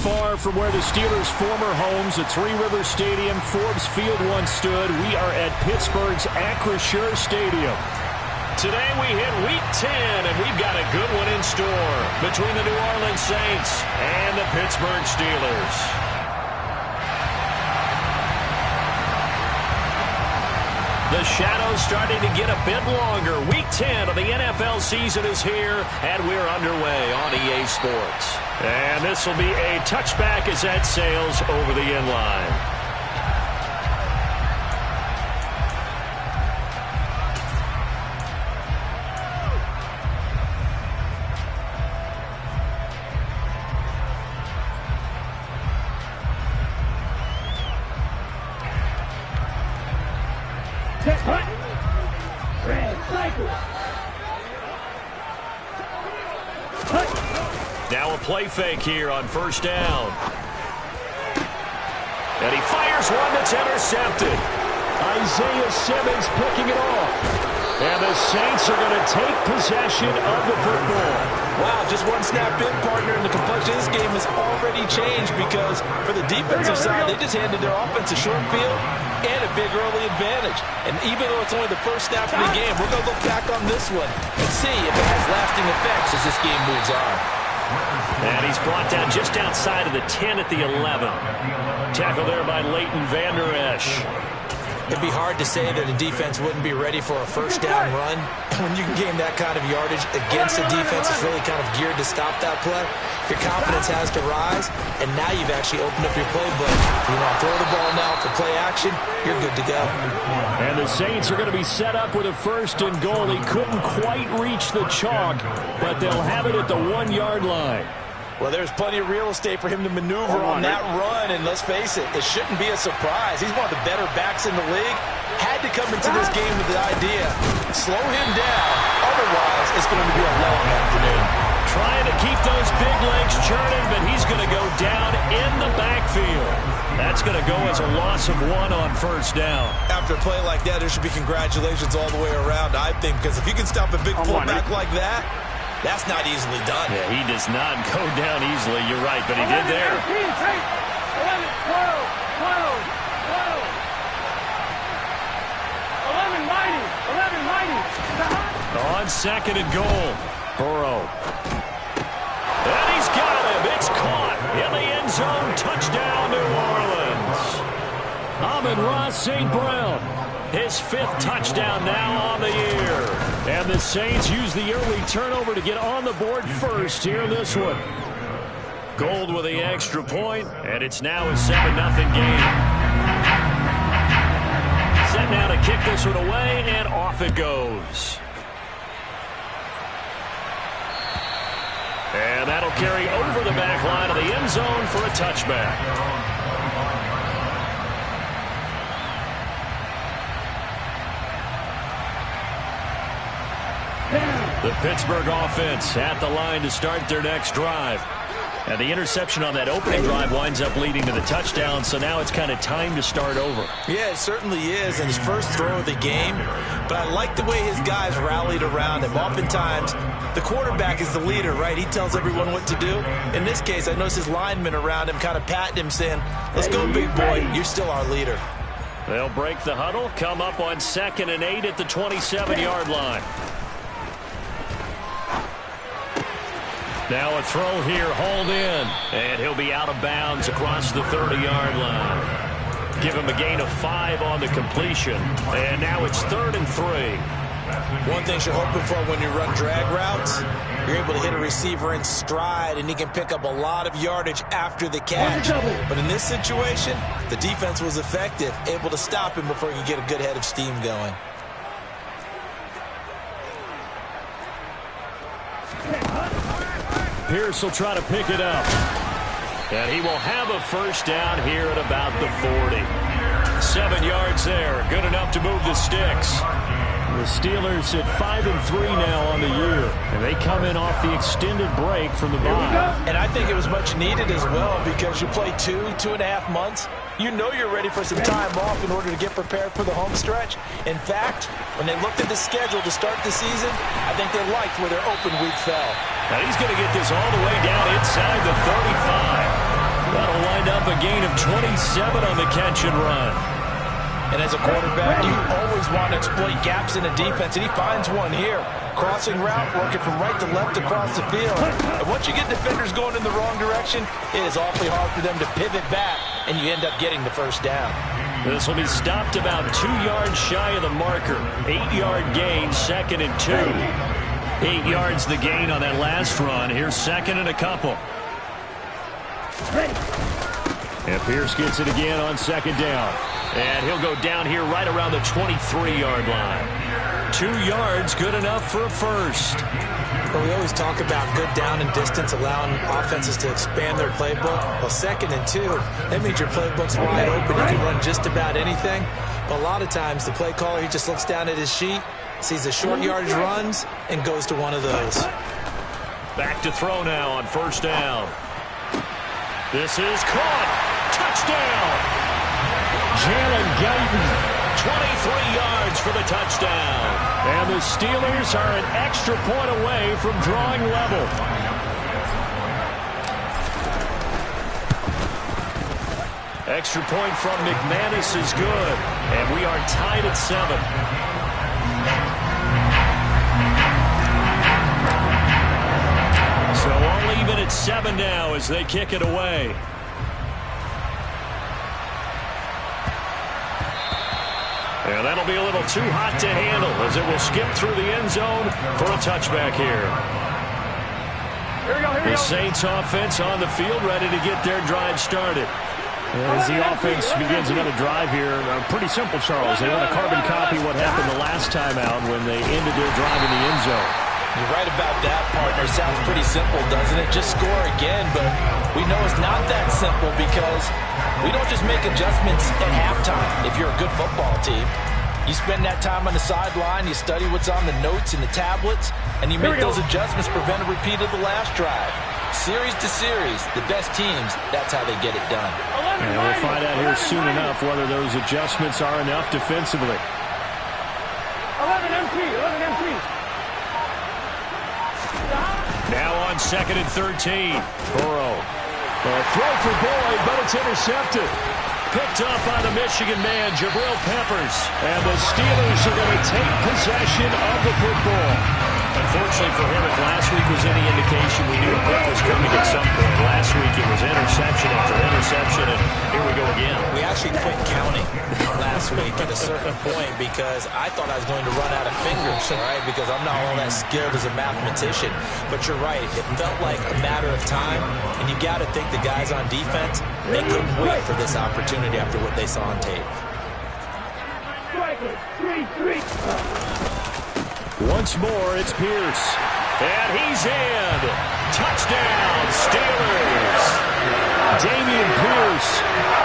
far from where the Steelers' former homes at Three Rivers Stadium, Forbes Field once stood. We are at Pittsburgh's Acrisure Stadium. Today we hit Week 10, and we've got a good one in store between the New Orleans Saints and the Pittsburgh Steelers. The shadow's starting to get a bit longer. Week 10 of the NFL season is here, and we're underway on EA Sports. And this will be a touchback as that sails over the end line. Now a play fake here on first down. And he fires one that's intercepted. Isaiah Simmons picking it off. And the Saints are going to take possession of the football. Wow, just one snap in, partner, and the complexion of this game has already changed because for the defensive side, they just handed their offense a short field and a big early advantage. And even though it's only the first snap of the game, we're going to look back on this one and see if it has lasting effects as this game moves on. And he's brought down just outside of the 10 at the 11. Tackle there by Leighton Vander Esch. It'd be hard to say that a defense wouldn't be ready for a first down run. When you can gain that kind of yardage against a defense that's really kind of geared to stop that play, your confidence has to rise, and now you've actually opened up your playbook. You want to throw the ball now for play action, you're good to go. And the Saints are going to be set up with a first and goal. He couldn't quite reach the chalk, but they'll have it at the 1 yard line. Well, there's plenty of real estate for him to maneuver on that run, and let's face it, it shouldn't be a surprise. He's one of the better backs in the league. Had to come into this game with the idea, slow him down, otherwise it's going to be a long afternoon. Trying to keep those big legs churning, but he's going to go down in the backfield. That's going to go as a loss of 1 on first down. After a play like that, there should be congratulations all the way around, I think, because if you can stop a big fullback like that, that's not easily done. Yeah, he does not go down easily. You're right, but he did there. 11, mighty. On second and goal, Burrow. And he's got him. It's caught in the end zone. Touchdown, New Orleans. Amon-Ra St. Brown. His 5th touchdown now on the year. And the Saints use the early turnover to get on the board first here in this one. Gold with the extra point, and it's now a 7-0 game. Set now to kick this one away, and off it goes. And that'll carry over the back line of the end zone for a touchback. The Pittsburgh offense at the line to start their next drive. And the interception on that opening drive winds up leading to the touchdown, so now it's kind of time to start over. Yeah, it certainly is, and his first throw of the game. But I like the way his guys rallied around him. Oftentimes, the quarterback is the leader, right? He tells everyone what to do. In this case, I noticed his linemen around him kind of patting him, saying, let's go, big boy. You're still our leader. They'll break the huddle, come up on 2nd and 8 at the 27-yard line. Now a throw here, hauled in, and he'll be out of bounds across the 30-yard line. Give him a gain of 5 on the completion, and now it's 3rd and 3. One thing you're hoping for when you run drag routes, you're able to hit a receiver in stride, and he can pick up a lot of yardage after the catch. But in this situation, the defense was effective, able to stop him before he could get a good head of steam going. Pierce will try to pick it up. And he will have a first down here at about the 40. 7 yards there. Good enough to move the sticks. The Steelers at 5-3 now on the year, and they come in off the extended break from the bye. And I think it was much needed as well because you play 2.5 months. You know you're ready for some time off in order to get prepared for the home stretch. In fact, when they looked at the schedule to start the season, I think they liked where their open week fell. Now he's going to get this all the way down inside the 35. That'll wind up a gain of 27 on the catch and run. And as a quarterback, you always want to exploit gaps in the defense, and he finds one here. Crossing route, working from right to left across the field. And once you get defenders going in the wrong direction, it is awfully hard for them to pivot back, and you end up getting the first down. This will be stopped about 2 yards shy of the marker. 8-yard gain, 2nd and 2. 8 yards the gain on that last run. Here's 2nd and a couple. And Pierce gets it again on 2nd down. And he'll go down here right around the 23-yard line. 2 yards, good enough for a first. Well, we always talk about good down and distance, allowing offenses to expand their playbook. Well, 2nd and 2, that means your playbook's wide open. You can run just about anything. But a lot of times, the play caller, he just looks down at his sheet, sees the short yardage runs, and goes to one of those. Back to throw now on 1st down. This is caught. Touchdown. Jalen Guyton, 23 yards for the touchdown. And the Steelers are an extra point away from drawing level. Extra point from McManus is good. And we are tied at 7. So all even at 7 now as they kick it away. And that'll be a little too hot to handle as it will skip through the end zone for a touchback here. The Saints offense on the field ready to get their drive started. As the offense begins another drive here, pretty simple, Charles. They want to carbon copy what happened the last time out when they ended their drive in the end zone. You're right about that, partner. Sounds pretty simple, doesn't it? Just score again, but we know it's not that simple because we don't just make adjustments at halftime if you're a good football team. You spend that time on the sideline, you study what's on the notes and the tablets, and you make those adjustments, prevent a repeat of the last drive. Series to series, the best teams, that's how they get it done. And we'll find out here soon enough whether those adjustments are enough defensively. 11 MP. Now on 2nd and 13. Burrow. Throw for Boyd, but it's intercepted. Picked up by the Michigan man, Jabril Peppers. And the Steelers are going to take possession of the football. Unfortunately for him, if last week was any indication, we knew a pick was coming at some point. Last week it was interception after interception, and here we go again. We actually quit counting last week at a certain point because I thought I was going to run out of fingers, all right, because I'm not all that skilled as a mathematician. But you're right, it felt like a matter of time, and you got to think the guys on defense, they couldn't wait for this opportunity after what they saw on tape. Once more, it's Pierce. And he's in. Touchdown, Steelers. Damian Pierce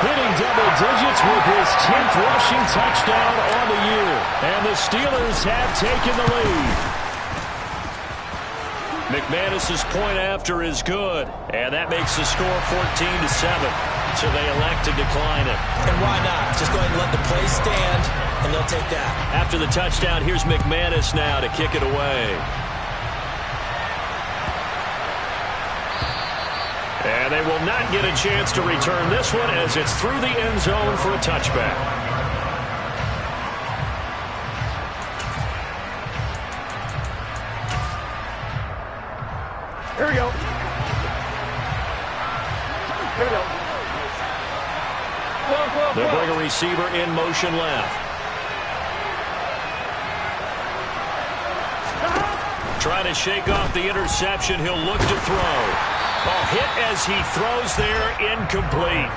hitting double digits with his 10th rushing touchdown on the year. And the Steelers have taken the lead. McManus's point after is good. And that makes the score 14-7. So they elect to decline it. And why not? Just go ahead and let the play stand, and they'll take that. After the touchdown, here's McManus now to kick it away. And they will not get a chance to return this one as it's through the end zone for a touchback. Here we go. They'll bring a receiver in motion left. Trying to shake off the interception. He'll look to throw. Oh, hit as he throws there, incomplete.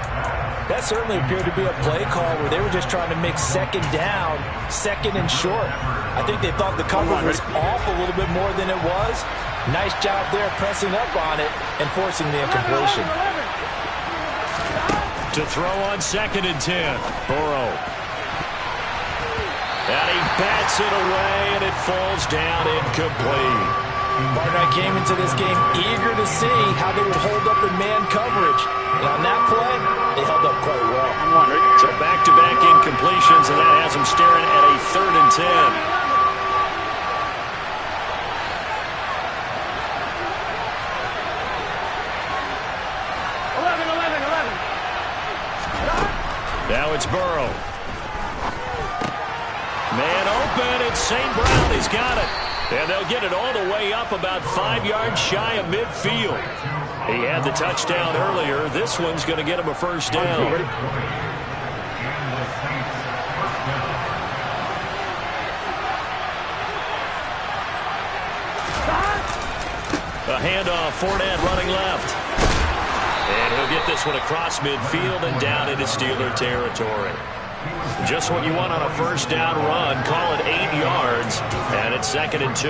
That certainly appeared to be a play call where they were just trying to make 2nd down, 2nd and short. I think they thought the coverage was off a little bit more than it was. Nice job there pressing up on it and forcing the incompletion. To throw on 2nd and 10. Burrow. And he bats it away, and it falls down incomplete. Partner, I came into this game eager to see how they would hold up in man coverage. And on that play, they held up quite well. So back-to-back incompletions, and that has them staring at a 3rd and 10. open. It's St. Brown. He's got it. And they'll get it all the way up about 5 yards shy of midfield. He had the touchdown earlier. This one's going to get him a first down. A handoff, Fournette running left. And he'll get this one across midfield and down into Steeler territory. Just what you want on a first down run. Call it 8 yards, and it's 2nd and 2.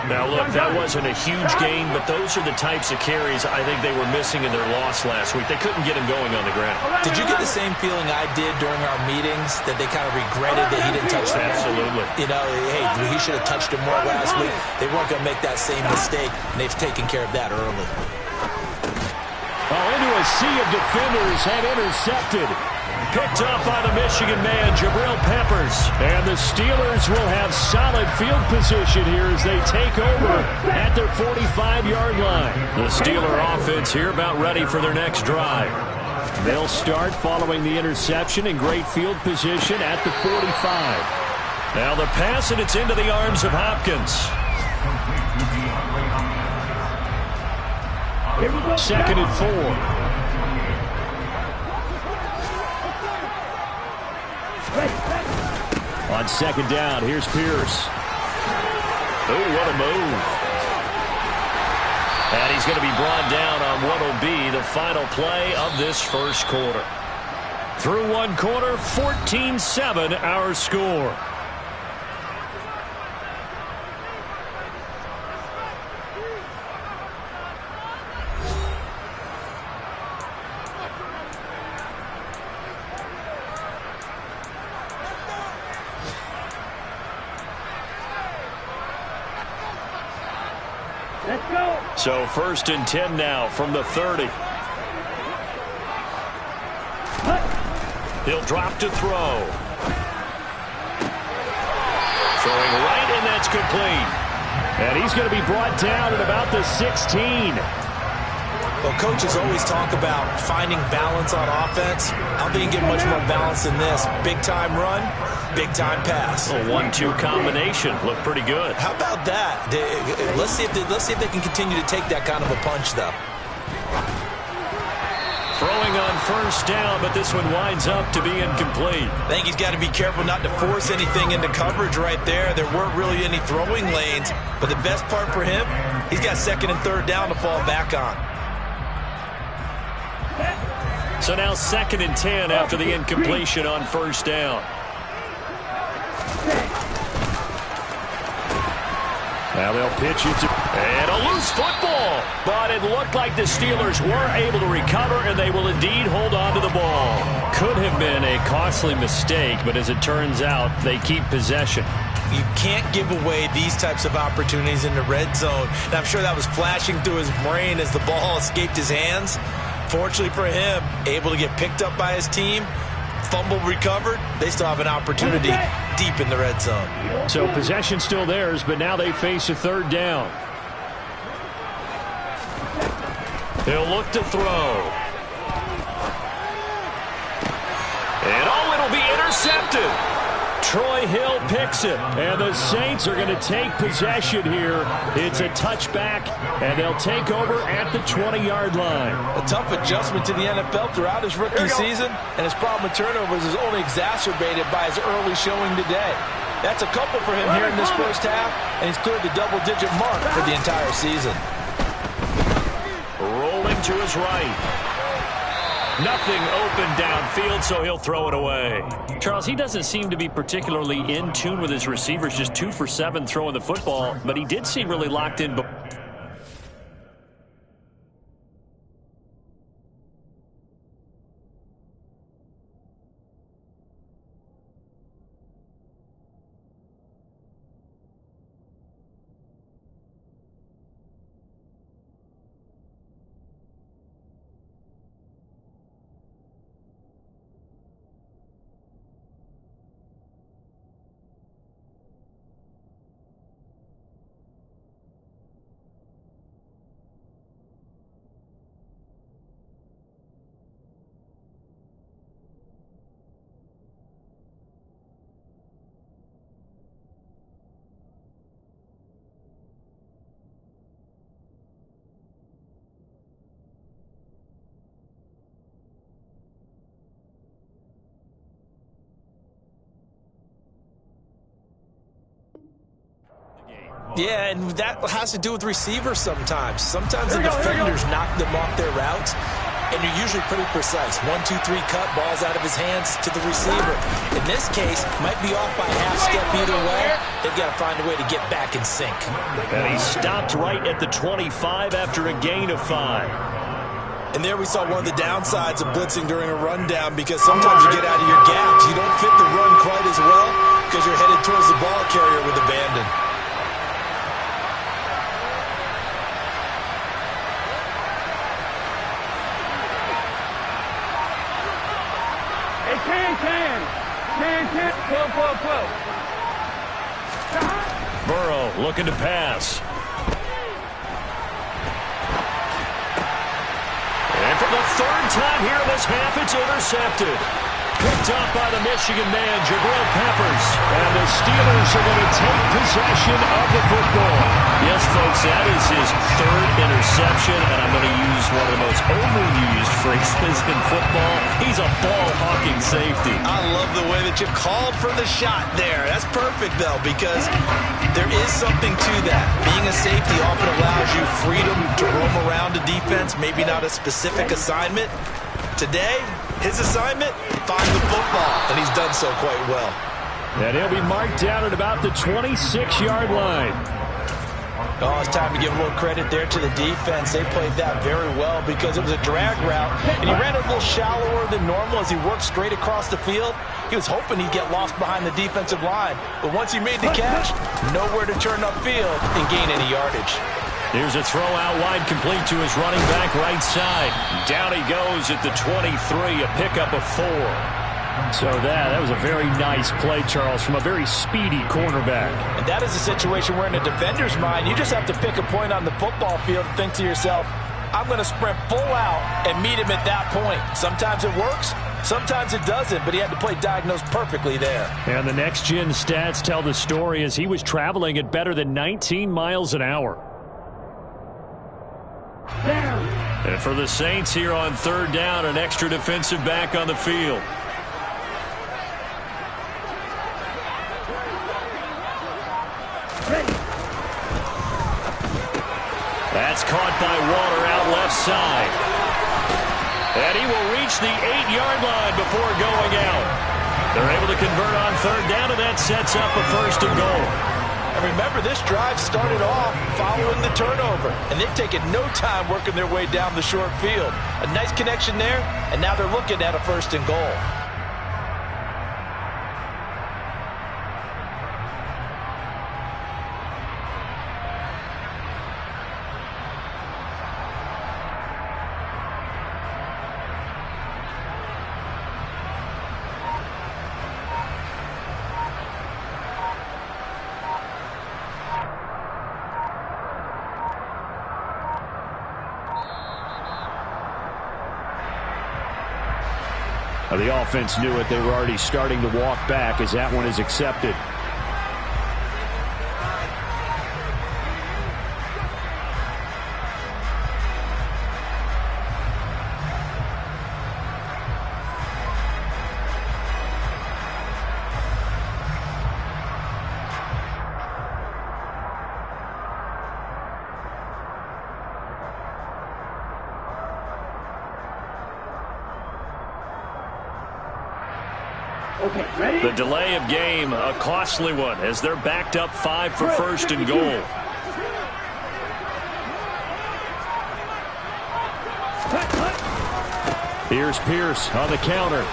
Now, look, that wasn't a huge gain, but those are the types of carries I think they were missing in their loss last week. They couldn't get him going on the ground. Did you get the same feeling I did during our meetings, that they kind of regretted that he didn't touch the ball? Absolutely. You know, hey, he should have touched him more last week. They weren't going to make that same mistake, and they've taken care of that early. Oh, into a sea of defenders and intercepted. Picked up by the Michigan man, Jabril Peppers. And the Steelers will have solid field position here as they take over at their 45-yard line. The Steeler offense here about ready for their next drive. They'll start following the interception in great field position at the 45. Now the pass, and it's into the arms of Hopkins. 2nd and 4. On 2nd down, here's Pierce. Oh, what a move. And he's going to be brought down on what will be the final play of this first quarter. Through one quarter, 14-7 our score. So 1st and 10 now from the 30. He'll drop to throw. Throwing right, and that's complete. And he's going to be brought down at about the 16. Well, coaches always talk about finding balance on offense. I don't think you can get much more balance than this. Big-time run, big-time pass. A 1-2 combination. Looked pretty good. How about that? Let's see if they can continue to take that kind of a punch, though. Throwing on first down, but this one winds up to be incomplete. I think he's got to be careful not to force anything into coverage right there. There weren't really any throwing lanes, but the best part for him, he's got 2nd and 3rd down to fall back on. So now 2nd and 10 after the incompletion on first down. Now they'll pitch it to... And a loose football. But it looked like the Steelers were able to recover, and they will indeed hold on to the ball. Could have been a costly mistake, but as it turns out, they keep possession. You can't give away these types of opportunities in the red zone. And I'm sure that was flashing through his brain as the ball escaped his hands. Fortunately for him, able to get picked up by his team, fumble recovered. They still have an opportunity deep in the red zone. So possession still theirs, but now they face a 3rd down. He'll look to throw. And oh, it'll be intercepted. Troy Hill picks it. And the Saints are going to take possession here. It's a touchback, and they'll take over at the 20-yard line. A tough adjustment to the NFL throughout his rookie season, and his problem with turnovers is only exacerbated by his early showing today. That's a couple for him here in this first half, and he's cleared the double-digit mark for the entire season. Rolling to his right. Nothing open downfield, so he'll throw it away. Charles, he doesn't seem to be particularly in tune with his receivers, just 2 for 7 throwing the football, but he did seem really locked in. Yeah, and that has to do with receivers sometimes. Sometimes the defenders knock them off their routes, and you're usually pretty precise. 1, 2, 3 cut, balls out of his hands to the receiver. In this case, might be off by half step either way. They've got to find a way to get back in sync. And he stopped right at the 25 after a gain of 5. And there we saw one of the downsides of blitzing during a rundown, because sometimes you get out of your gaps. You don't fit the run quite as well because you're headed towards the ball carrier with abandon. Burrow looking to pass. And for the third time here in this half, it's intercepted. Picked up by the Michigan man, Jabril Peppers. And the Steelers are going to take possession of the football. Yes, folks, that is his third interception, and I'm going to use one of the most overused phrases in football. He's a ball-hawking safety. I love the way that you called for the shot there. That's perfect, though, because there is something to that. Being a safety often allows you freedom to roam around a defense, maybe not a specific assignment. Today, his assignment, find the football, and he's done so quite well. And he'll be marked down at about the 26-yard line. Oh, it's time to give a little credit there to the defense. They played that very well because it was a drag route, and he ran it a little shallower than normal as he worked straight across the field. He was hoping he'd get lost behind the defensive line, but once he made the catch, nowhere to turn upfield and gain any yardage. Here's a throw out wide, complete to his running back right side. Down he goes at the 23, a pickup of 4. So that was a very nice play, Charles, from a very speedy cornerback. And that is a situation where in a defender's mind, you just have to pick a point on the football field and think to yourself, I'm going to sprint full out and meet him at that point. Sometimes it works, sometimes it doesn't, but he had to play diagnosed perfectly there. And the next-gen stats tell the story as he was traveling at better than 19 miles an hour. And for the Saints here on third down, an extra defensive back on the field. That's caught by Water out left side. And he will reach the 8-yard line before going out. They're able to convert on third down, and that sets up a 1st and goal. And remember, this drive started off following the turnover, and they've taken no time working their way down the short field. A nice connection there, and now they're looking at a 1st and goal. The offense knew it. They were already starting to walk back as that one is accepted. The delay of game, a costly one, as they're backed up 5 for 1st and goal. Here's Pierce on the counter.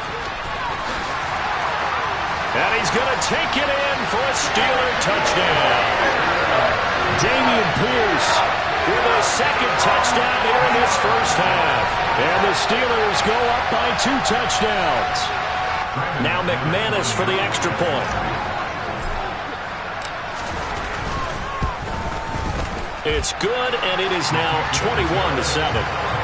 And he's going to take it in for a Steeler touchdown. Dameon Pierce with a 2nd touchdown here in this first half. And the Steelers go up by 2 touchdowns. Now McManus for the extra point. It's good, and it is now 21-7.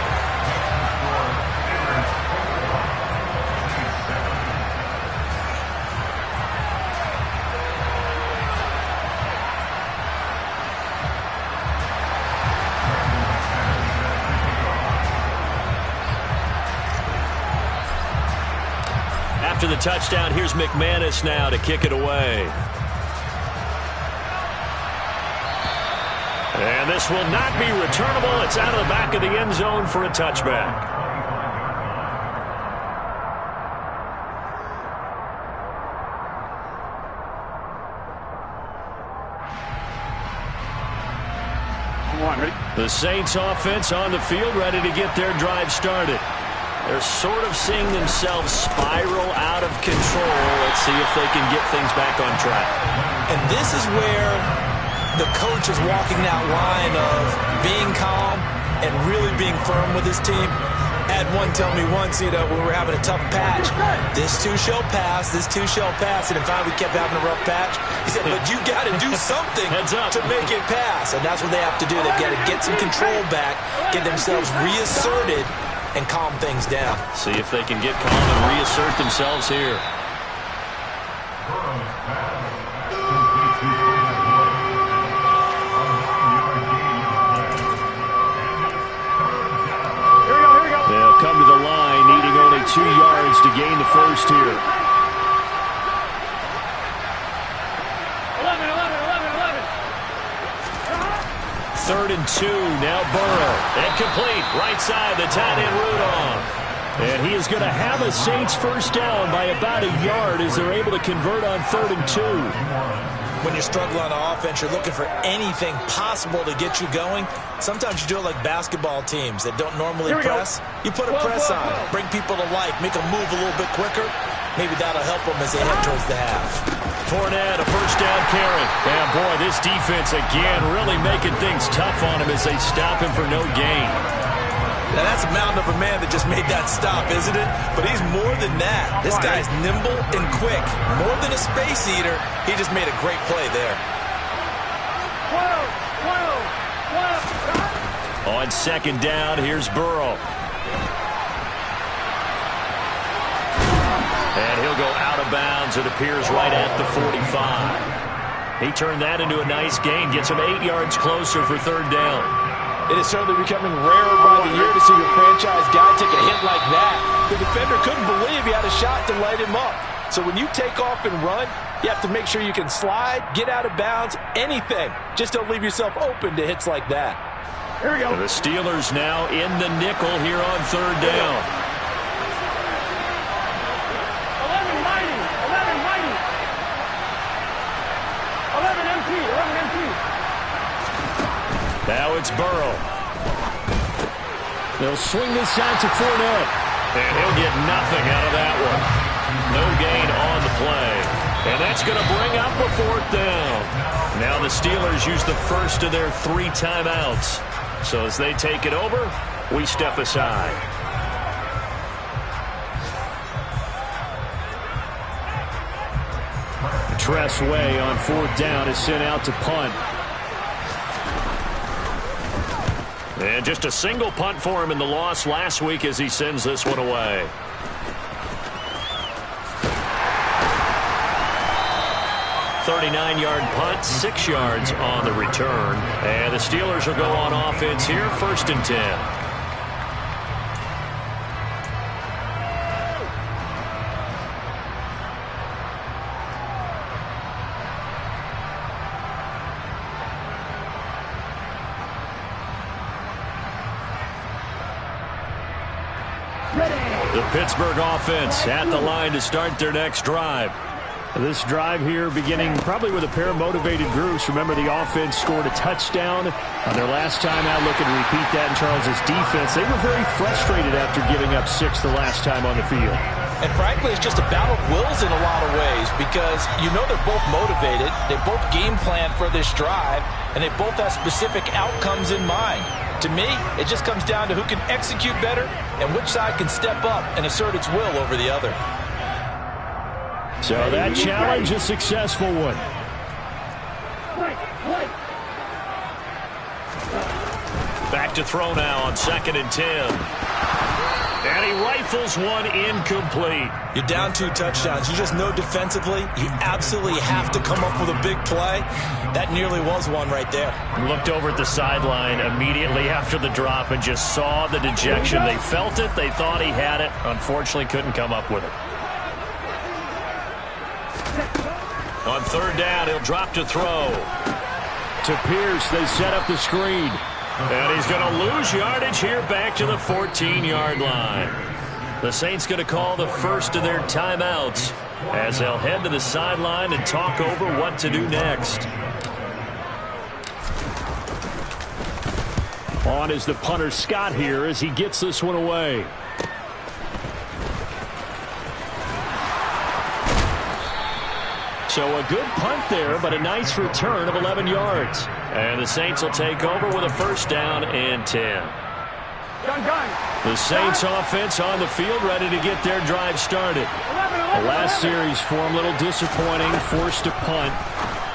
After the touchdown, here's McManus now to kick it away. And this will not be returnable. It's out of the back of the end zone for a touchback. The Saints offense on the field, ready to get their drive started. They're sort of seeing themselves spiral out of control. Let's see if they can get things back on track. And this is where the coach is walking that line of being calm and really being firm with his team. I had one tell me once, when we were having a tough patch, this too shall pass, this too shall pass. And finally we kept having a rough patch. He said, but you got to do something to make it pass. And that's what they have to do. They've got to get some control back, get themselves reasserted, and calm things down. See if they can get calm and reassert themselves here. They'll come to the line, needing only 2 yards to gain the first here. 3rd and 2, now Burrow. Incomplete, right side, the tight end Rudolph. And he is going to have a Saints first down by about 1 yard as they're able to convert on 3rd and 2. When you're struggling on offense, you're looking for anything possible to get you going. Sometimes you do it like basketball teams that don't normally press. You put a press on, bring people to life, make them move a little bit quicker. Maybe that'll help them as they head towards the half. Fournette, a first down carry. And boy, this defense again really making things tough on him as they stop him for no gain. Now that's a mountain of a man that just made that stop, isn't it? But he's more than that. This guy's nimble and quick. More than a space eater, he just made a great play there. On 2nd down, here's Burrow. And he'll go out of bounds, it appears, right at the 45. He turned that into a nice gain, gets him 8 yards closer for 3rd down. It is certainly becoming rarer by the year to see your franchise guy take a hit like that. The defender couldn't believe he had a shot to light him up. So when you take off and run, you have to make sure you can slide, get out of bounds, anything. Just don't leave yourself open to hits like that. Here we go. The Steelers now in the nickel here on 3rd down. 11 mighty. 11 empty. Now it's Burrow. They'll swing this out to Fournette. And he'll get nothing out of that one. No gain on the play. And that's going to bring up a 4th down. Now the Steelers use the first of their 3 timeouts. So as they take it over, we step aside. Tress Way on 4th down is sent out to punt. And just a single punt for him in the loss last week as he sends this one away. .39-yard punt, 6 yards on the return. And the Steelers will go on offense here, 1st and 10. The Pittsburgh offense at the line to start their next drive. This drive here beginning probably with a pair of motivated groups. Remember, the offense scored a touchdown on their last time out. Looking to repeat that in Charles's defense. They were very frustrated after giving up 6 the last time on the field. And frankly, it's just a battle of wills in a lot of ways because they're both motivated. They both game plan for this drive, and they both have specific outcomes in mind. To me, it just comes down to who can execute better and which side can step up and assert its will over the other. So that challenge, a successful one. Back to throw now on 2nd and 10. And he rifles one incomplete. You're down 2 touchdowns. You just know defensively you absolutely have to come up with a big play. That nearly was one right there. Looked over at the sideline immediately after the drop and just saw the dejection. They felt it. They thought he had it. Unfortunately, couldn't come up with it. On 3rd down, he'll drop to throw. To Pierce, they set up the screen. And he's going to lose yardage here back to the 14-yard line. The Saints going to call the first of their timeouts as they'll head to the sideline and talk over what to do next. On is the punter Scott here as he gets this one away. So a good punt there, but a nice return of 11 yards. And the Saints will take over with a first down and 10. The Saints offense on the field ready to get their drive started. The last series for them a little disappointing, forced to punt.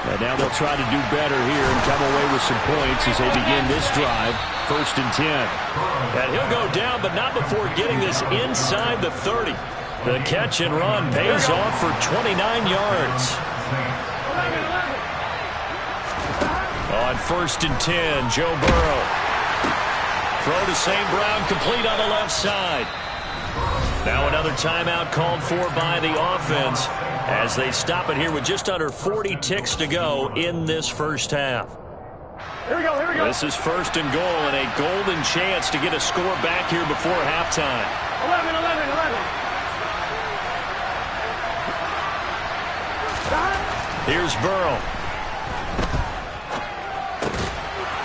And now they'll try to do better here and come away with some points as they begin this drive. First and 10. And he'll go down, but not before getting this inside the 30. The catch and run pays off for 29 yards. On first and 10, Joe Burrow. Throw to St. Brown, complete on the left side. Now another timeout called for by the offense as they stop it here with just under 40 ticks to go in this first half. Here we go. This is first and goal and a golden chance to get a score back here before halftime. 11. Here's Burrow.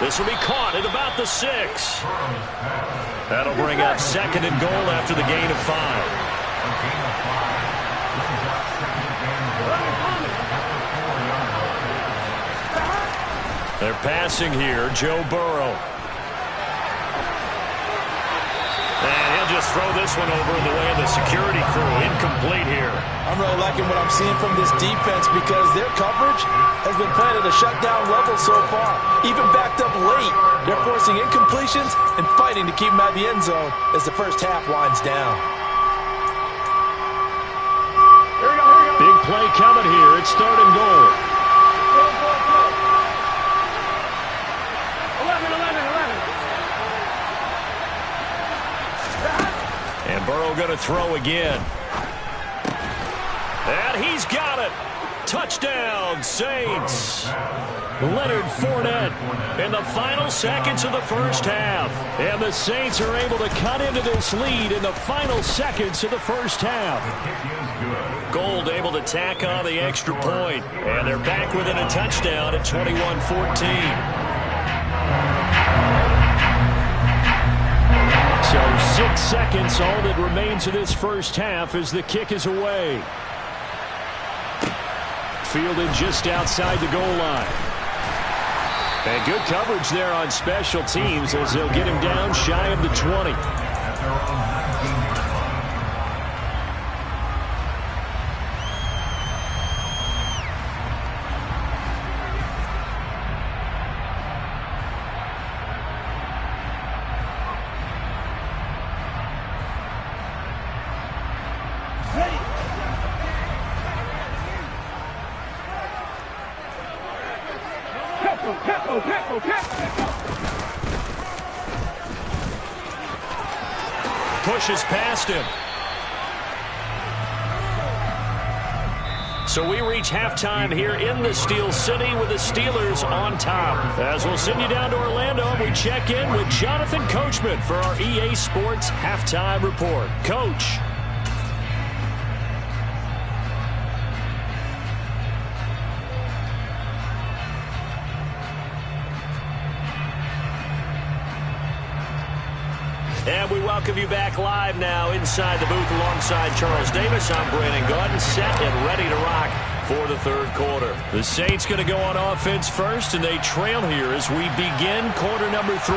This will be caught at about the 6. That'll bring up second and goal after the gain of 5. They're passing here, Joe Burrow. And he'll just throw this one over in the way of the security crew. Incomplete here. I'm really liking what I'm seeing from this defense because their coverage has been playing at a shutdown level so far. Even backed up late, they're forcing incompletions and fighting to keep them out of the end zone as the first half winds down. Here we go. Big play coming here. It's third and goal. 11. And Burrow going to throw again. And he's got it. Touchdown, Saints. Leonard Fournette in the final seconds of the first half. And the Saints are able to cut into this lead in the final seconds of the first half. Gold able to tack on the extra point. And they're back within a touchdown at 21-14. So 6 seconds, all that remains of this first half as the kick is away. Fielded just outside the goal line. And good coverage there on special teams as they'll get him down shy of the 20. Pushes past him. So we reach halftime here in the Steel City with the Steelers on top. As we'll send you down to Orlando, we check in with Jonathan Coachman for our EA Sports Halftime Report. Coach. And we welcome you back live now inside the booth alongside Charles Davis. I'm Brandon Gordon, set and ready to rock for the third quarter. The Saints going to go on offense first, and they trail here as we begin quarter number 3.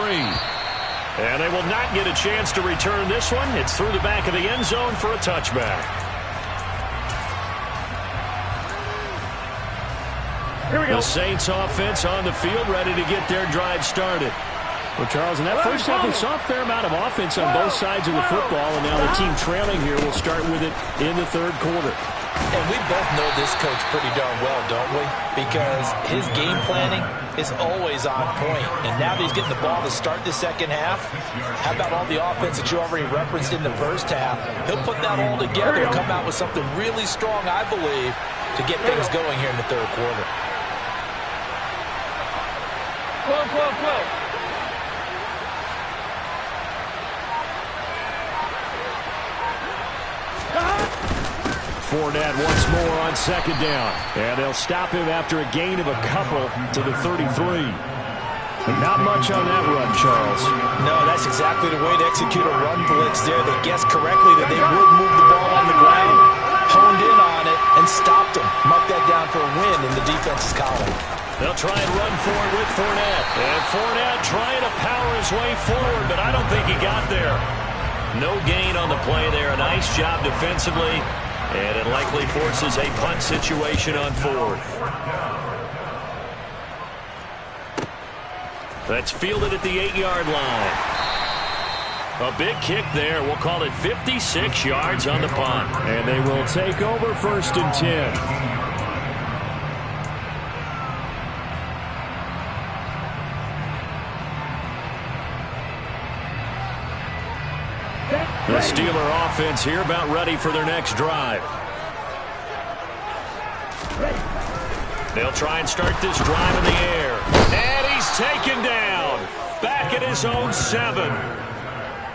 And they will not get a chance to return this one. It's through the back of the end zone for a touchback. Here we go. The Saints offense on the field ready to get their drive started. Well, Charles, in that first half, we saw a fair amount of offense on both sides of the football, and now the team trailing here will start with it in the third quarter. And we both know this coach pretty darn well, don't we? Because his game planning is always on point. And now that he's getting the ball to start the second half, how about all the offense that you already referenced in the first half? He'll put that all together and come out with something really strong, I believe, to get things going here in the third quarter. Fournette once more on second down. And they'll stop him after a gain of a couple to the 33. Not much on that run, Charles. No, that's exactly the way to execute a run blitz there. They guessed correctly that they would move the ball on the ground, honed in on it, and stopped them. Mark that down for a win in the defense's column. They'll try and run for it with Fournette. And Fournette trying to power his way forward, but I don't think he got there. No gain on the play there. A nice job defensively. And it likely forces a punt situation on fourth. That's fielded at the 8-yard line. A big kick there. We'll call it 56 yards on the punt. And they will take over 1st and 10. The Steeler offense here about ready for their next drive. They'll try and start this drive in the air. And he's taken down. Back at his own 7.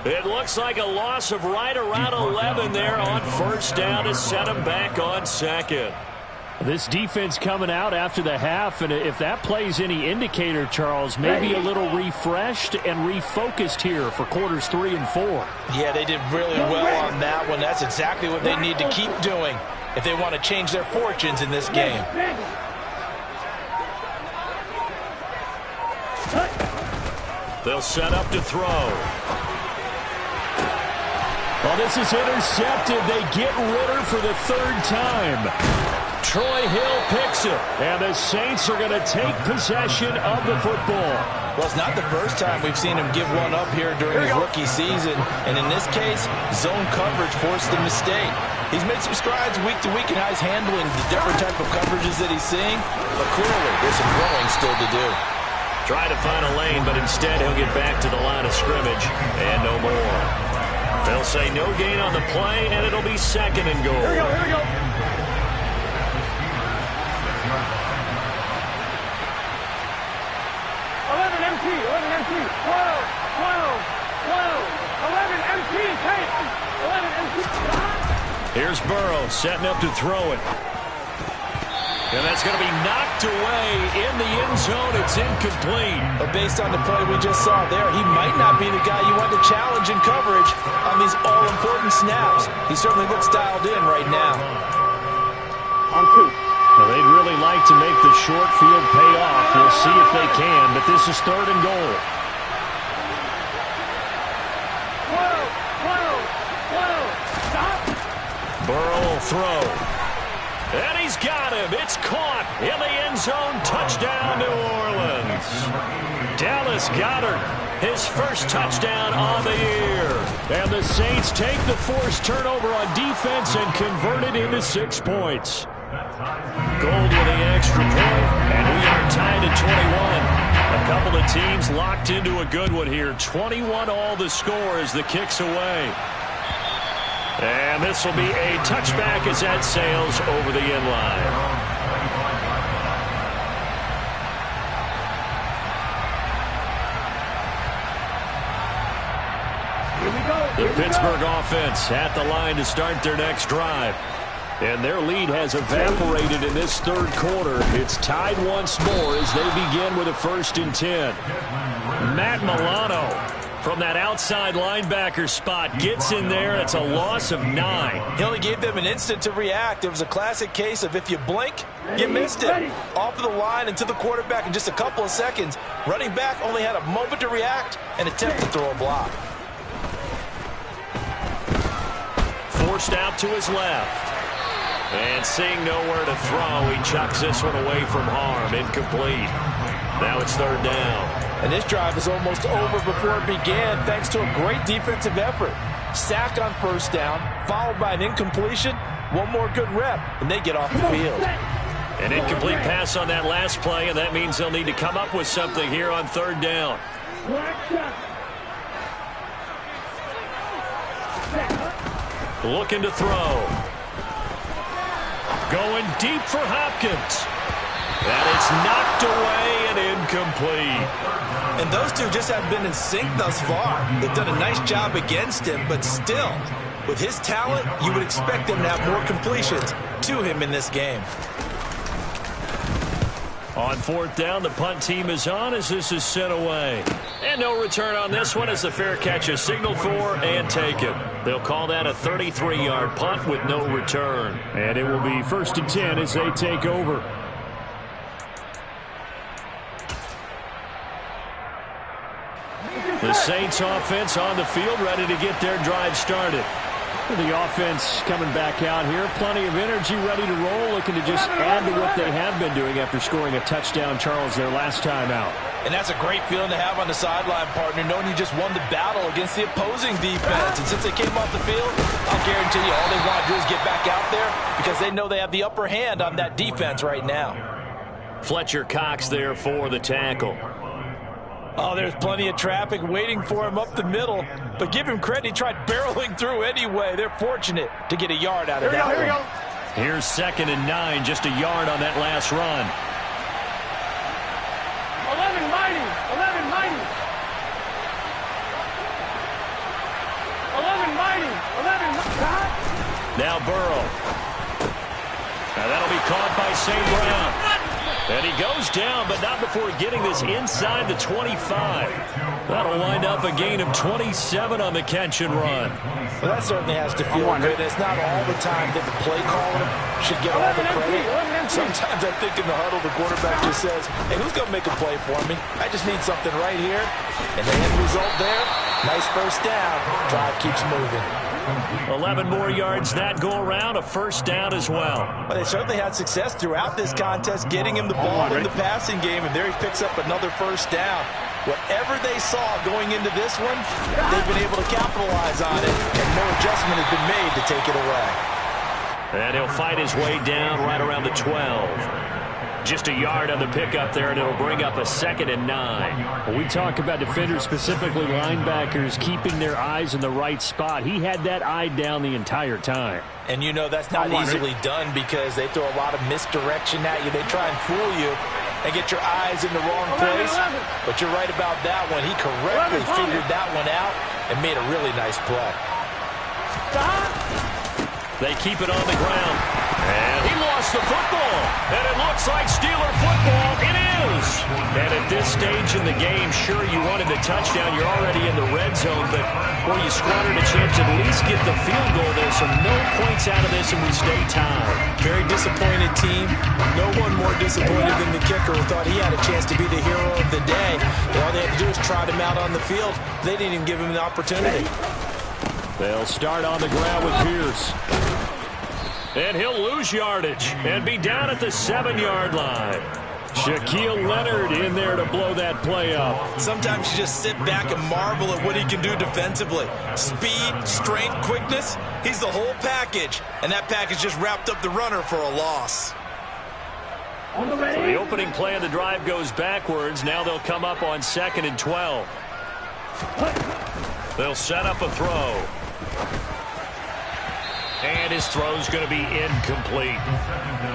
It looks like a loss of right around 11 there on 1st down to set him back on 2nd. This defense coming out after the half, and if that plays any indicator, Charles, maybe a little refreshed and refocused here for quarters 3 and 4. Yeah, they did really well on that one. That's exactly what they need to keep doing if they want to change their fortunes in this game. They'll set up to throw. Well, this is intercepted. They get Ritter for the 3rd time. Troy Hill picks it, and the Saints are going to take possession of the football. Well, it's not the first time we've seen him give one up here during his rookie season, and in this case, zone coverage forced the mistake. He's made some strides week to week in how he's handling the different type of coverages that he's seeing, but clearly there's some growing still to do. Try to find a lane, but instead he'll get back to the line of scrimmage, and no more. They'll say no gain on the play, and it'll be 2nd and goal. Here we go. 11 MT, 12, 11 MT, take, 11 MT. Here's Burrow setting up to throw it. And that's going to be knocked away in the end zone. It's incomplete. But based on the play we just saw there, he might not be the guy you want to challenge in coverage on these all-important snaps. He certainly looks dialed in right now. On 2. Now, they'd really like to make the short field pay off. We'll see if they can, but this is 3rd and goal. 12, stop. Burrow will throw. And he's got him. It's caught in the end zone. Touchdown, New Orleans. Dallas Goedert, his first touchdown on the year. And the Saints take the forced turnover on defense and convert it into 6 points. Gold with the extra point, and we are tied at 21. A couple of teams locked into a good one here. 21 all the score as the kick's away. And this will be a touchback as that sails over the end line. The Pittsburgh offense at the line to start their next drive. And their lead has evaporated in this 3rd quarter. It's tied once more as they begin with a 1st and 10. Matt Milano from that outside linebacker spot gets in there. It's a loss of 9. He only gave them an instant to react. It was a classic case of if you blink, you missed it. Off of the line and to the quarterback in just a couple of seconds. Running back only had a moment to react and attempt to throw a block. Forced out to his left. And seeing nowhere to throw, he chucks this one away from harm. Incomplete. Now it's 3rd down. And this drive is almost over before it began thanks to a great defensive effort. Sack on 1st down, followed by an incompletion. One more good rep, and they get off the field. An incomplete pass on that last play, and that means they'll need to come up with something here on 3rd down. Looking to throw. Going deep for Hopkins. And it's knocked away and incomplete. And those two just have been in sync thus far. They've done a nice job against him, but still, with his talent, you would expect him to have more completions to him in this game. On fourth down, the punt team is on as this is sent away. And no return on this one as the fair catch is signaled for and taken. They'll call that a 33-yard punt with no return. And it will be 1st and 10 as they take over. The Saints offense on the field, ready to get their drive started. The offense coming back out here. Plenty of energy, ready to roll, looking to just add to what they have been doing after scoring a touchdown, Charles, their last time out. And that's a great feeling to have on the sideline, partner, knowing you just won the battle against the opposing defense. And since they came off the field, I'll guarantee you all they want to do is get back out there because they know they have the upper hand on that defense right now. Fletcher Cox there for the tackle. Oh, there's plenty of traffic waiting for him up the middle. But give him credit, he tried barreling through anyway. They're fortunate to get a yard out of that one. Here's 2nd and 9, just a yard on that last run. 11 mighty. 11 mighty. 11 mighty. 11 mighty. Now Burrow. Now that'll be caught by St. Brown. And he goes down, but not before getting this inside the 25. That'll wind up a gain of 27 on the catch and run. Well, that certainly has to feel good. It's not all the time that the play caller should get all the credit. Sometimes I think in the huddle, the quarterback just says, hey, who's going to make a play for me? I just need something right here. And the end result there, nice first down. Drive keeps moving. 11 more yards that go around, a first down as well. Well, they certainly had success throughout this contest getting him the ball in the passing game, and there he picks up another first down. Whatever they saw going into this one, they've been able to capitalize on it, and no adjustment has been made to take it away. And he'll fight his way down right around the 12. Just a yard on the pickup there, and it'll bring up a 2nd and 9. When we talk about defenders, specifically linebackers, keeping their eyes in the right spot. He had that eye down the entire time. And you know that's not easily done because they throw a lot of misdirection at you. They try and fool you and get your eyes in the wrong place. But you're right about that one. He correctly figured that one out and made a really nice play. They keep it on the ground. And he lost the football. And it looks like Steeler football. It is. And at this stage in the game, sure, you wanted the touchdown. You're already in the red zone. But, boy, you squandered a chance to at least get the field goal there. So no points out of this, and we stay tied. Very disappointed team. No one more disappointed than the kicker who thought he had a chance to be the hero of the day. And all they had to do is trot him out on the field. They didn't even give him the opportunity. They'll start on the ground with Pierce. And he'll lose yardage and be down at the 7-yard line. Shaquille Leonard in there to blow that play up. Sometimes you just sit back and marvel at what he can do defensively. Speed, strength, quickness, he's the whole package. And that package just wrapped up the runner for a loss. So the opening play of the drive goes backwards. Now they'll come up on 2nd and 12. They'll set up a throw. And his throw's going to be incomplete.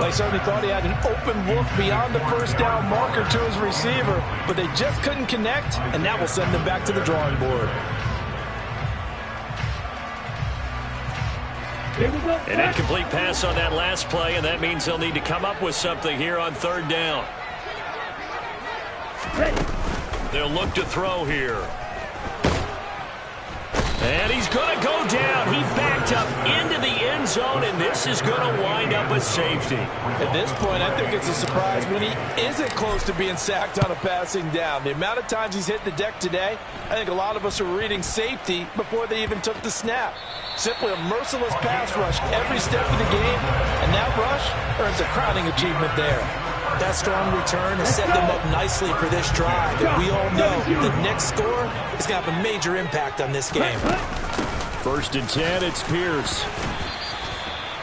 They certainly thought he had an open look beyond the first down marker to his receiver, but they just couldn't connect, and that will send them back to the drawing board. An incomplete pass on that last play, and that means they'll need to come up with something here on 3rd down. They'll look to throw here. And he's going to go down. He backed up into the end zone, and this is going to wind up a safety. At this point, I think it's a surprise when he isn't close to being sacked on a passing down. The amount of times he's hit the deck today, I think a lot of us are reading safety before they even took the snap. Simply a merciless pass rush every step of the game, and that rush earns a crowning achievement there. That strong return has set them up nicely for this drive. And we all know the next score is going to have a major impact on this game. 1st and 10, it's Pierce.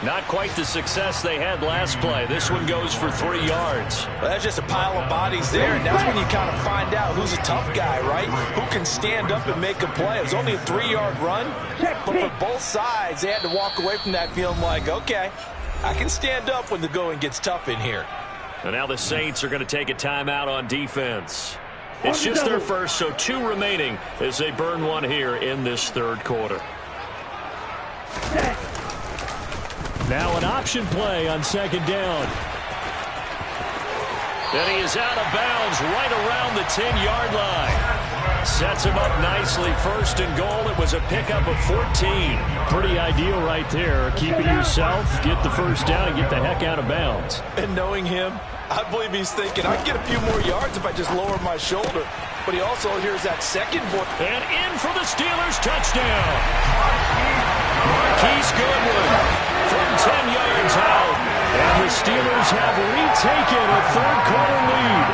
Not quite the success they had last play. This one goes for 3 yards. Well, that's just a pile of bodies there, and that's when you kind of find out who's a tough guy, right? Who can stand up and make a play. It was only a 3-yard run, but for both sides, they had to walk away from that feeling like, okay, I can stand up when the going gets tough in here. And now the Saints are going to take a timeout on defense. It's just their first, so 2 remaining as they burn one here in this third quarter. Now an option play on second down. And he is out of bounds right around the 10-yard line. Sets him up nicely. First and goal. It was a pickup of 14. Pretty ideal right there. Keep it yourself, get the first down, and get the heck out of bounds. And knowing him, I believe he's thinking, I can get a few more yards if I just lower my shoulder. But he also hears that second voice. And in for the Steelers, touchdown. Marquise Goodwin from 10 yards out. And the Steelers have retaken a third-quarter lead.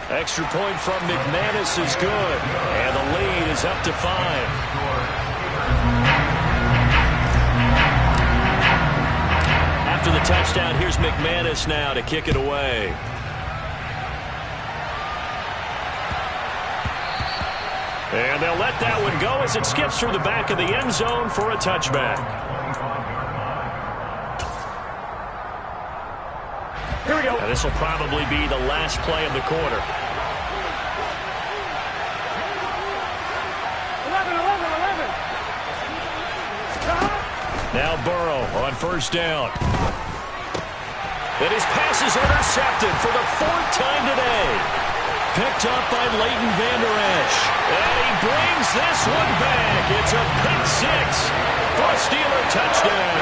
Extra point from McManus is good. And the lead is up to 5. After the touchdown, here's McManus now to kick it away. And they'll let that one go as it skips through the back of the end zone for a touchback. Here we go. And this will probably be the last play of the quarter. 11. Now Burrow on first down. And his pass is intercepted for the 4th time today. Picked up by Leighton Vander Esch. And he brings this one back. It's a pick 6 for a Steeler touchdown.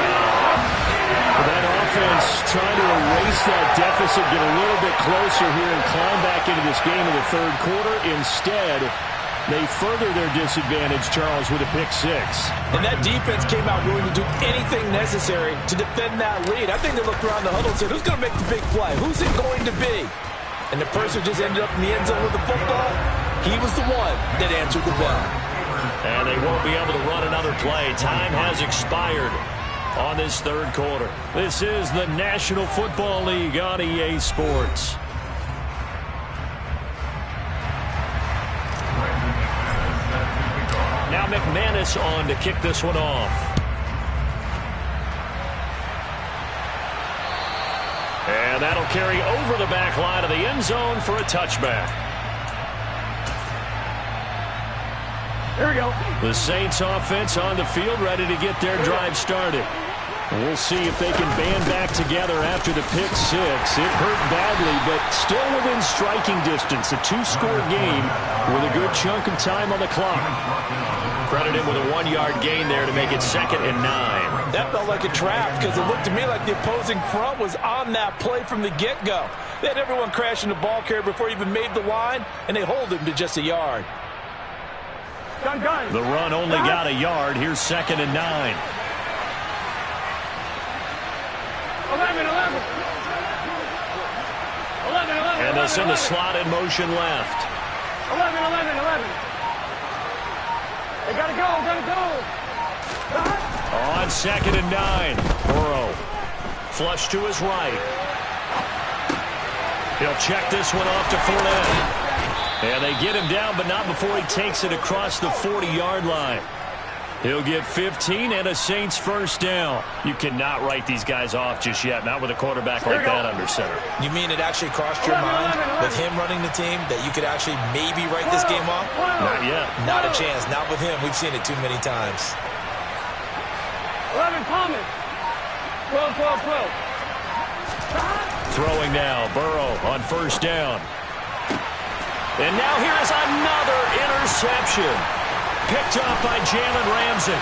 That offense trying to erase that deficit, get a little bit closer here and climb back into this game in the third quarter. Instead, they further their disadvantage, Charles, with a pick 6. And that defense came out willing to do anything necessary to defend that lead. I think they looked around the huddle and said, who's going to make the big play? Who's it going to be? And the person who just ended up in the end zone with the football, he was the one that answered the bell. And they won't be able to run another play. Time has expired on this third quarter. This is the National Football League on EA Sports. Now McManus on to kick this one off. And that'll carry over the back line of the end zone for a touchback. Here we go. The Saints offense on the field, ready to get their drive started. We'll see if they can band back together after the pick 6. It hurt badly, but still within striking distance. A 2-score game with a good chunk of time on the clock. Credited with a 1-yard gain there to make it 2nd and 9. That felt like a trap because it looked to me like the opposing front was on that play from the get-go. They had everyone crashing the ball carrier before he even made the line, and they hold him to just a yard. Gun. The run only got a yard. Here's 2nd and 9. 11. And they send the slot in motion left. 11. They gotta go. On 2nd and 9. Burrow. Flush to his right. He'll check this one off to Fournette. And they get him down, but not before he takes it across the 40-yard line. He'll get 15 and a Saints first down. You cannot write these guys off just yet, not with a quarterback like that under center. You mean it actually crossed your mind with him running the team that you could actually maybe write this game off? Not yet. Not a chance. Not with him. We've seen it too many times. 11 Thomas. 12. Throwing now, Burrow on first down. And now here is another interception. Picked up by Jalen Ramsey.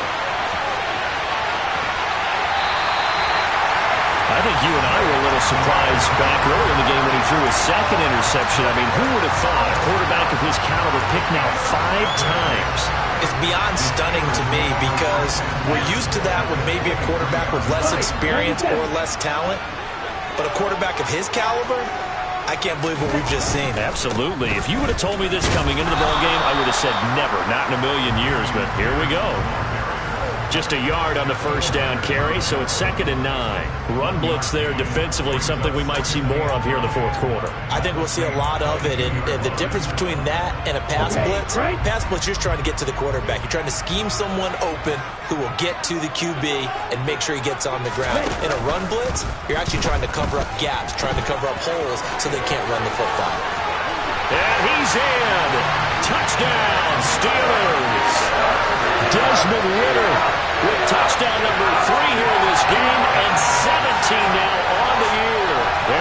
I think you and I were a little surprised back early in the game when he threw his 2nd interception. I mean, who would have thought a quarterback of his caliber picked now 5 times? It's beyond stunning to me because we're used to that with maybe a quarterback with less experience or less talent. But a quarterback of his caliber, I can't believe what we've just seen. Absolutely. If you would have told me this coming into the ballgame, I would have said never, not in a million years. But here we go. Just a yard on the first down carry, so it's 2nd and 9. Run blitz there defensively, something we might see more of here in the fourth quarter. I think we'll see a lot of it, and the difference between that and a pass blitz, pass blitz, you're just trying to get to the quarterback. You're trying to scheme someone open who will get to the QB and make sure he gets on the ground. In a run blitz, you're actually trying to cover up gaps, trying to cover up holes so they can't run the football. And he's in. Touchdown, Steelers. Desmond Ridder with touchdown number 3 here in this game, and 17 now on the year.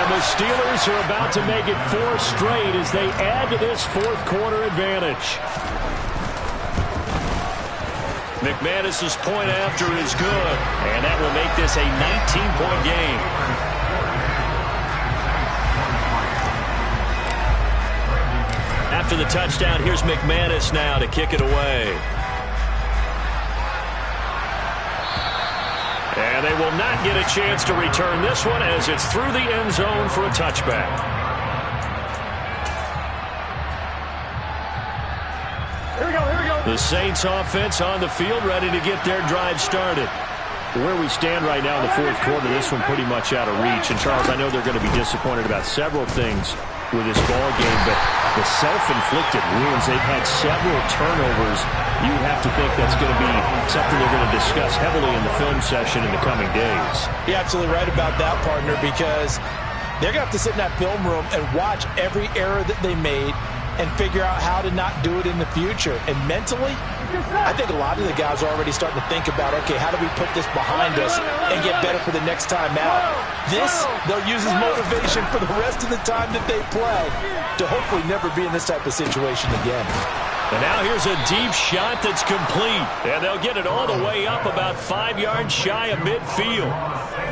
And the Steelers are about to make it 4 straight as they add to this fourth quarter advantage. McManus's point after is good, and that will make this a 19-point game. After the touchdown, here's McManus now to kick it away. And they will not get a chance to return this one as it's through the end zone for a touchback. Here we go, here we go. The Saints offense on the field ready to get their drive started. Where we stand right now in the fourth quarter, this one pretty much out of reach. And Charles, I know they're going to be disappointed about several things with this ball game, but the self-inflicted wounds, they've had several turnovers. You would have to think that's going to be something they're going to discuss heavily in the film session in the coming days. You're absolutely right about that, partner, because they're going to have to sit in that film room and watch every error that they made and figure out how to not do it in the future. And mentally, I think a lot of the guys are already starting to think about, okay, how do we put this behind us and get better for the next time out? This, they'll use as motivation for the rest of the time that they play to hopefully never be in this type of situation again. And now here's a deep shot that's complete. And they'll get it all the way up about 5 yards shy of midfield.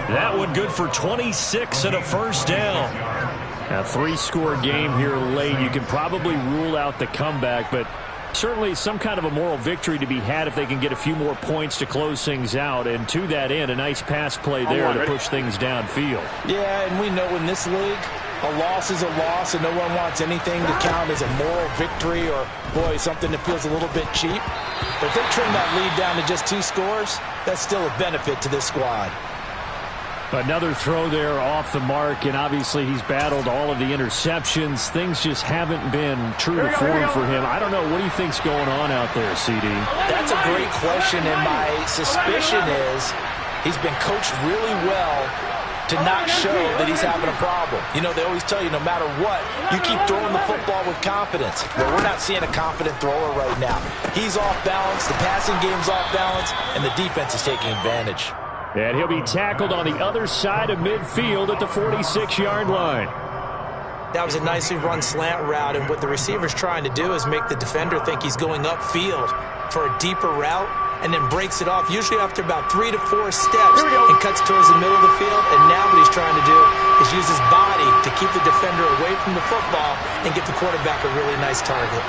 That one good for 26 and a first down. A 3-score game here late. You can probably rule out the comeback, but certainly some kind of a moral victory to be had if they can get a few more points to close things out. And to that end, a nice pass play there to push things downfield. Yeah, and we know in this league, a loss is a loss, and no one wants anything to count as a moral victory or, boy, something that feels a little bit cheap. But if they trim that lead down to just 2 scores, that's still a benefit to this squad. Another throw there off the mark, and obviously he's battled all of the interceptions. Things just haven't been true to form for him. I don't know. What do you think's going on out there, CD? That's a great question, and my suspicion is he's been coached really well to not show that he's having a problem. You know, they always tell you no matter what, you keep throwing the football with confidence. Well, we're not seeing a confident thrower right now. He's off balance, the passing game's off balance, and the defense is taking advantage. And he'll be tackled on the other side of midfield at the 46-yard line. That was a nicely run slant route, and what the receiver's trying to do is make the defender think he's going upfield for a deeper route, and then breaks it off, usually after about 3 to 4 steps, and cuts towards the middle of the field. And now what he's trying to do is use his body to keep the defender away from the football and give the quarterback a really nice target.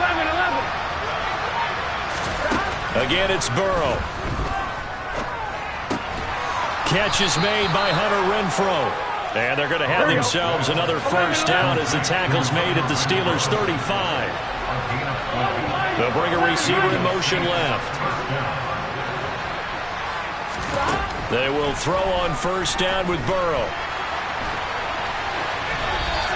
11. Again, it's Burrow. Catch is made by Hunter Renfrow. And they're going to have themselves another first down as the tackle's made at the Steelers' 35. They'll bring a receiver in motion left. They will throw on first down with Burrow.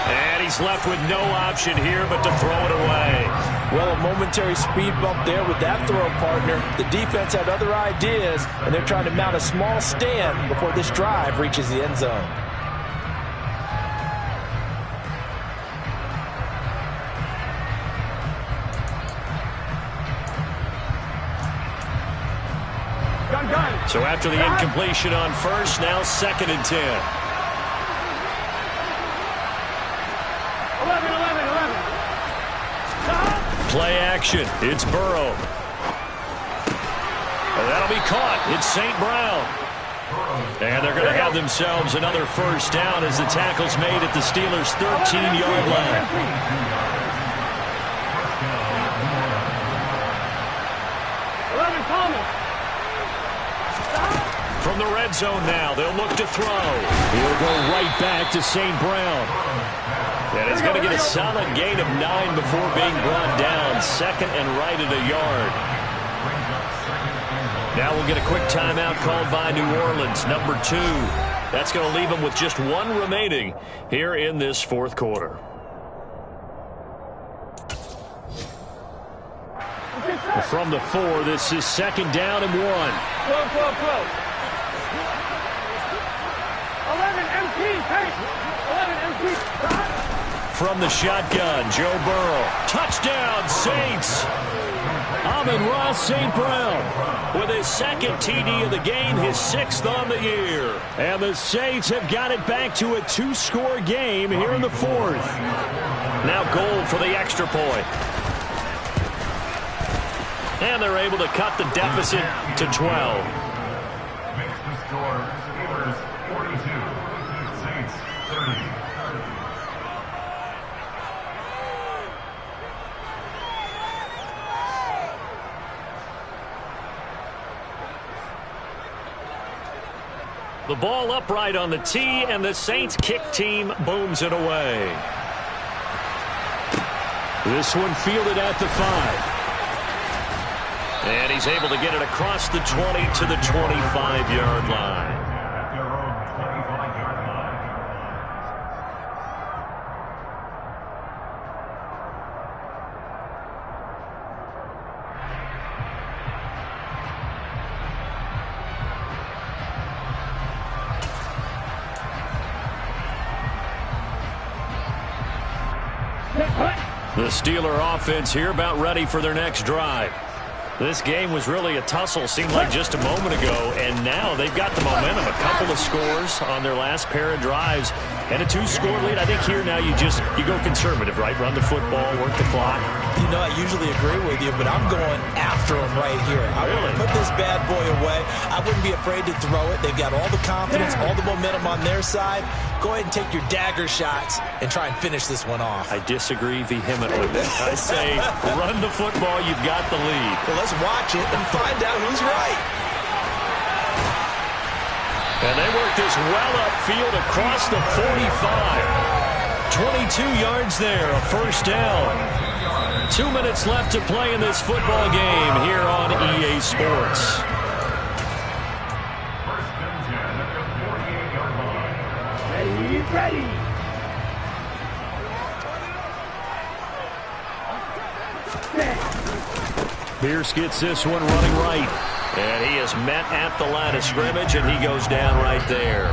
And he's left with no option here but to throw it away. Well, a momentary speed bump there with that throw, partner. The defense had other ideas, and they're trying to mount a small stand before this drive reaches the end zone. So after the incompletion on first, now 2nd and 10. 11. Play action. It's Burrow. And that'll be caught. It's St. Brown. And they're going to have themselves another first down as the tackle's made at the Steelers' 13-yard line. From the red zone now, they'll look to throw. He'll go right back to St. Brown. And he's going to get a solid gain of 9 before being brought down. 2nd and right at a yard. Now we'll get a quick timeout called by New Orleans, number 2. That's going to leave them with just 1 remaining here in this fourth quarter. From the 4, this is 2nd down and 1. 12. 11 MT, pace. 11 MT. From the shotgun, Joe Burrow. Touchdown, Saints. Amon-Ra St. Brown with his 2nd TD of the game, his 6th on the year. And the Saints have got it back to a 2-score game here in the 4th. Now goal for the extra point. And they're able to cut the deficit to 12. Makes the score Steelers 42, Saints 30. The ball upright on the tee, and the Saints kick team booms it away. This one fielded at the 5. And he's able to get it across the 20 to the 25-yard line. At their own 25-yard line. The Steeler offense here about ready for their next drive. This game was really a tussle, seemed like just a moment ago, and now they've got the momentum. A couple of scores on their last pair of drives, and a 2-score lead. I think here now you go conservative, right? Run the football, work the clock. You know, I usually agree with you, but I'm going after him right here. I want to put this bad boy away. I wouldn't be afraid to throw it. They've got all the confidence, all the momentum on their side. Go ahead and take your dagger shots and try and finish this one off. I disagree vehemently. I say run the football. You've got the lead. Well, let's watch it and find out who's right. And they work this well upfield across the 45. 22 yards there, a first down. 2 minutes left to play in this football game here on EA Sports. First and 10 at the 48-yard line. Ready. Pierce gets this one running right. And he is met at the line of scrimmage, and he goes down right there.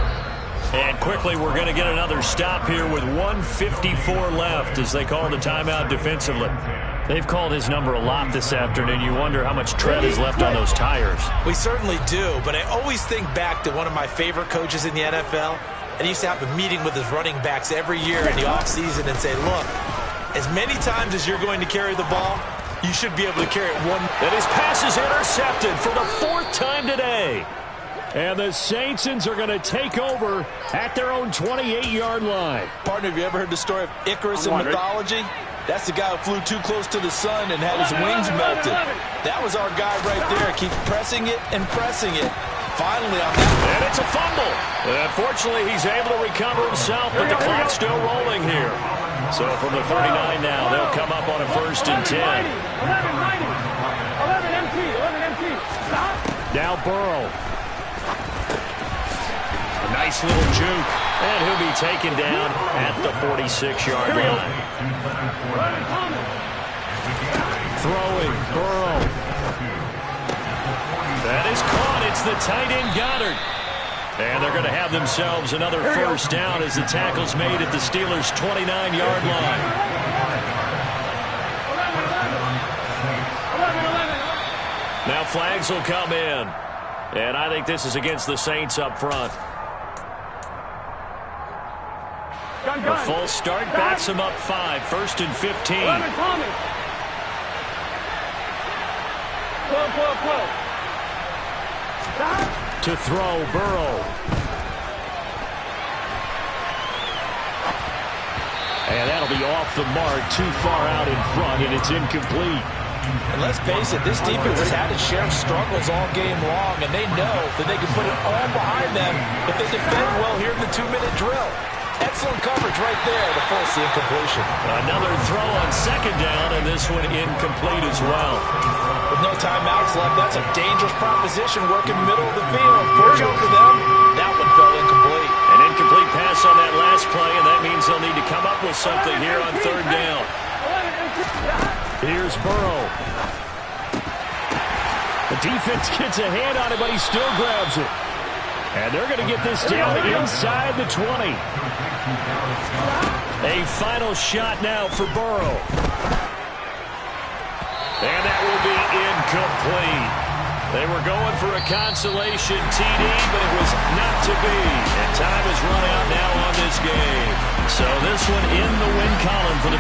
And quickly, we're going to get another stop here with 1:54 left as they call the timeout defensively. They've called his number a lot this afternoon. You wonder how much tread is left on those tires. We certainly do, but I always think back to one of my favorite coaches in the NFL. And he used to have a meeting with his running backs every year in the offseason and say, look, as many times as you're going to carry the ball, you should be able to carry it one. And his pass is intercepted for the 4th time today. And the Saints are going to take over at their own 28-yard line. Partner, have you ever heard the story of Icarus in mythology? That's the guy who flew too close to the sun and had his wings melted. That was our guy right there. Keep pressing it and pressing it. Finally on that. And it's a fumble. Unfortunately, he's able to recover himself, but the clock's still rolling here. So from the 39 now, they'll come up on a 1st and 10. 11 MT. Stop. Now Burrow. A nice little juke. And he'll be taken down at the 46-yard line. Throwing, Burrow. That is caught. It's the tight end Goddard. And they're going to have themselves another first down as the tackle's made at the Steelers' 29-yard line. 11. Now flags will come in. And I think this is against the Saints up front. A full start backs him up 5. 1st and 15. 11 Thomas. 12. Stop. To throw, Burrow. And that'll be off the mark, too far out in front, and it's incomplete. And let's face it, this defense has had its share of struggles all game long, and they know that they can put it all behind them if they defend well here in the 2-minute drill. Excellent coverage right there to force the incompletion. Another throw on 2nd down, and this one incomplete as well. With no timeouts left, that's a dangerous proposition working the middle of the field. Fortunate for them, that one fell incomplete. An incomplete pass on that last play, and that means they'll need to come up with something here on third down. Here's Burrow. The defense gets a hand on it, but he still grabs it. And they're going to get this down inside the 20. A final shot now for Burrow. And that will be incomplete. They were going for a consolation TD, but it was not to be. And time has run out now on this game. So this one in the win column for the